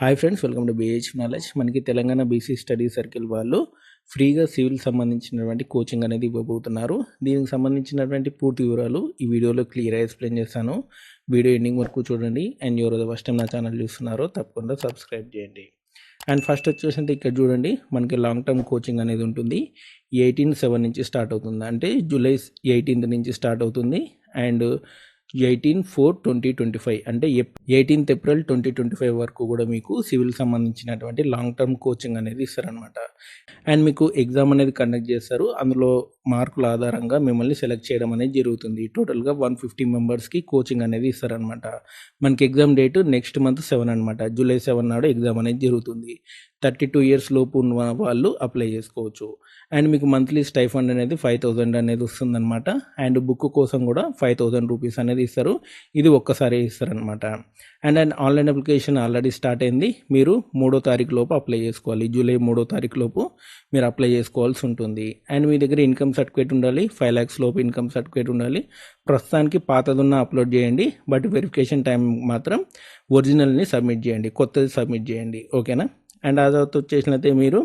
Hi friends, welcome to BH knowledge. మనకి Telangana BC study circle వాళ్ళు ఫ్రీగా సివిల్ సంబంధించినటువంటి కోచింగ్ అనేది ఇవ్వబోతున్నారు. దీనికి సంబంధించినటువంటి పూర్తి వివరాలు ఈ వీడియోలో క్లియర్గా ఎక్స్ప్లెయిన్ చేస్తాను. వీడియో ఎండింగ్ వరకు చూడండి. అండ్ ఎవరైతే ఫస్ట్ టైం నా ఛానల్ చూస్తున్నారో తప్పకుండా సబ్స్క్రైబ్ చేయండి. అండ్ ఫస్ట్ వచ్చేసి ఇక్కడ చూడండి, మనకి లాంగ్ టర్మ్ కోచింగ్ అనేది ఉంటుంది. 18/7 నుంచి స్టార్ట్ అవుతుంది, అంటే జూలై 18th నుంచి స్టార్ట్ అవుతుంది. అండ్ 18/4/2025 అంటే 18th April 2025 వరకు కూడా మీకు సివిల్ సంబంధించినటువంటి లాంగ్ టర్మ్ కోచింగ్ అనేది ఇస్తారనమాట. అండ్ మీకు ఎగ్జామ్ అనేది కండక్ట్ చేస్తారు. అందులో మార్కుల ఆధారంగా మిమ్మల్ని సెలెక్ట్ చేయడం అనేది జరుగుతుంది. టోటల్గా 150 మెంబర్స్కి కోచింగ్ అనేది ఇస్తారనమాట. మనకి ఎగ్జామ్ డేట్ నెక్స్ట్ మంత్ 7 అనమాట. జూలై 7 నాడు ఎగ్జామ్ అనేది జరుగుతుంది. 32 years లోపు ఉన్న వాళ్ళు అప్లై చేసుకోవచ్చు. అండ్ మీకు మంత్లీ స్టైఫండ్ అనేది 5,000 అనేది వస్తుందన్నమాట. అండ్ బుక్ కోసం కూడా 5,000 రూపీస్ అనేది ఇస్తారు. ఇది ఒక్కసారి ఇస్తారనమాట. And online application already start అయింది. మీరు 3వ తారీఖు లోపు అప్లై చేసుకోవాలి. జూలై 3వ తారీఖు లోపు మీరు అప్లై చేసుకోవాల్సి ఉంటుంది. అండ్ మీ దగ్గర ఇన్కమ్ సర్టిఫికేట్ ఉండాలి. 5 lakhs లోపు ఇన్కమ్ సర్టిఫికేట్ ఉండాలి. ప్రస్తుతానికి పాతదున్న అప్లోడ్ చేయండి, బట్ వెరిఫికేషన్ టైం మాత్రం ఒరిజినల్ని సబ్మిట్ చేయండి, కొత్తది సబ్మిట్ చేయండి. ఓకేనా? అండ్ ఆ తర్వాత వచ్చేసినైతే మీరు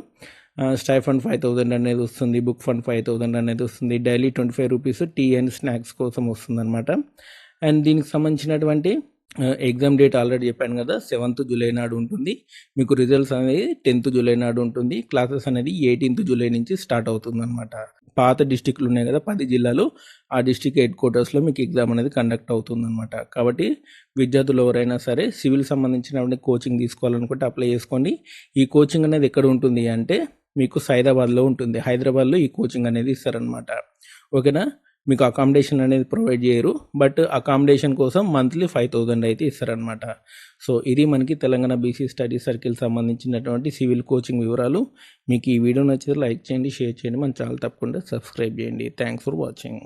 స్టైఫండ్ 5,000 అనేది వస్తుంది. బుక్ ఫండ్ 5,000 అనేది వస్తుంది. Daily 25 rupees tea and snacks కోసం వస్తుంది అనమాట. అండ్ దీనికి సంబంధించినటువంటి ఎగ్జామ్ డేట్ ఆల్రెడీ చెప్పాను కదా, 7th జూలై నాడు ఉంటుంది. మీకు రిజల్ట్స్ అనేది 10th జూలై నాడు ఉంటుంది. క్లాసెస్ అనేది 18th జూలై నుంచి స్టార్ట్ అవుతుంది అనమాట. పాత డిస్టిక్లు ఉన్నాయి కదా, 10 జిల్లాలు, ఆ డిస్టిక్ హెడ్ క్వార్టర్స్లో మీకు ఎగ్జామ్ అనేది కండక్ట్ అవుతుంది అనమాట. కాబట్టి విద్యార్థులు ఎవరైనా సరే సివిల్ సంబంధించిన కోచింగ్ తీసుకోవాలనుకుంటే అప్లై చేసుకోండి. ఈ కోచింగ్ అనేది ఎక్కడ ఉంటుంది అంటే మీకు సైదాబాద్లో ఉంటుంది. హైదరాబాద్లో ఈ కోచింగ్ అనేది ఇస్తారనమాట. ఓకేనా? మీకు అకామిడేషన్ అనేది ప్రొవైడ్ చేయరు, బట్ అకామిడేషన్ కోసం మంత్లీ 5,000 అయితే ఇస్తారనమాట. సో ఇది మనకి తెలంగాణ బీసీ స్టడీ సర్కిల్ సంబంధించినటువంటి సివిల్ కోచింగ్ వివరాలు. మీకు ఈ వీడియో నచ్చితే లైక్ చేయండి, షేర్ చేయండి, మన ఛానల్ తప్పకుండా సబ్స్క్రైబ్ చేయండి. Thanks for watching.